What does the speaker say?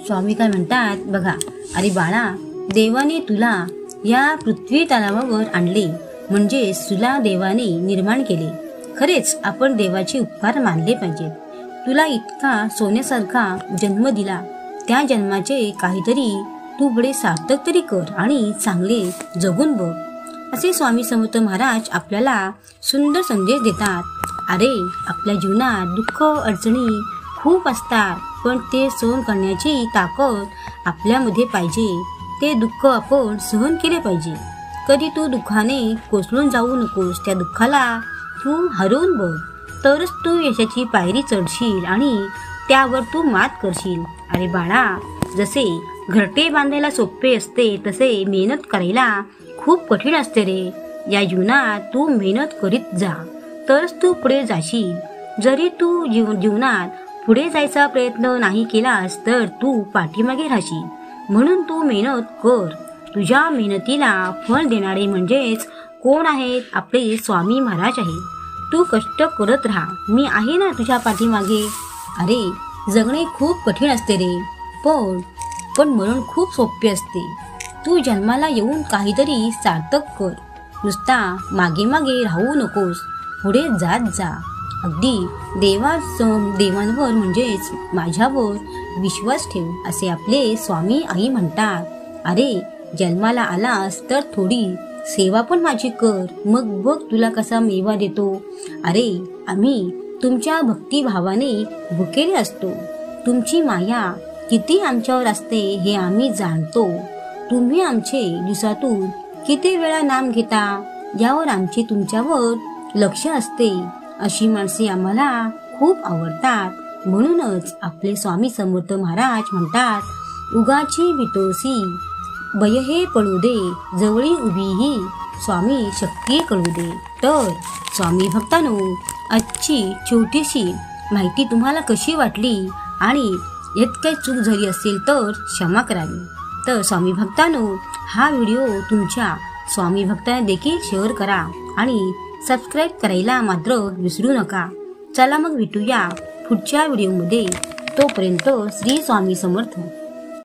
स्वामी काय म्हणतात बघा, अरे बाळा, देवाने तुला या पृथ्वी तलावावर आणले, म्हणजे तुला देवाने निर्माण केले. खरेच आपण देवाचे उपकार मानले पाहिजेत. तुला इतका सोन्यासारखा जन्म दिला, त्या जन्माचे काहीतरी तू पुढे सार्थक तरी कर आणि चांगले जगून बघ, असे स्वामी समर्थ महाराज आपल्याला सुंदर संदेश देतात. अरे, आपल्या जीवनात दुःख अडचणी खूप असतात, पण ते सहन करण्याची ताकद आपल्यामध्ये पाहिजे. ते दुःख आपण सहन केले पाहिजे. कधी तू दुःखाने कोसळून जाऊ नकोस. त्या दुःखाला तू हरवून बघ, तरच तू यशाची पायरी चढशील आणि त्यावर तू मात करशील. अरे बाळा, जसे घरटे बांधायला सोपे असते, तसे मेहनत करायला खूप कठीण असते रे. या जीवनात तू मेहनत करीत जा, तरच तू पुढे जाशील. जरी तू जीवनात पुढे जायचा प्रयत्न नाही केलास तर तू पाठीमागे राहशील. म्हणून तू मेहनत कर. तुझ्या मेहनतीला फळ देणारे म्हणजेच कोण आहेत? आपले स्वामी महाराज आहे. तू कष्ट करत राहा, मी आहे ना तुझ्या पाठीमागे. अरे, जगणे खूप कठीण असते रे, पण मरण खूप सोपे असते. तू जन्माला येऊन काहीतरी सार्थक कर. नुसता मागे मागे राहू नकोस, पुढे जात जा. अगदी देवांवर म्हणजेच माझ्यावर विश्वास ठेव, असे आपले स्वामी आई म्हणतात. अरे, जन्माला आलास तर थोडी सेवा पण माझी कर, मग बघ तुला कसा मेवा देतो. अरे, आम्ही तुमच्या भक्तिभावाने भुकेले असतो. तुमची माया किती आमच्यावर असते हे आम्ही जाणतो. तुम्ही आमचे दिवसातून किती वेळा नाम घेता यावर आमचे तुमच्यावर लक्ष असते. अशी माणसे आम्हाला खूप आवडतात. म्हणूनच आपले स्वामी समर्थ महाराज म्हणतात, उगाची वितोसी भय हे पडू दे, जवळी उभी ही स्वामी शक्ती कळू दे. तर स्वामी भक्तांनो, आजची छोटीशी माहिती तुम्हाला कशी वाटली आणि यात काही चूक झाली असेल तर क्षमा करावी. तर स्वामी भक्तांनो, हा व्हिडिओ तुमच्या स्वामी भक्तांना देखील शेअर करा आणि सबस्क्राईब करायला मात्र विसरू नका. चला मग भेटूया पुढच्या व्हिडिओमध्ये. तोपर्यंत श्री स्वामी समर्थ.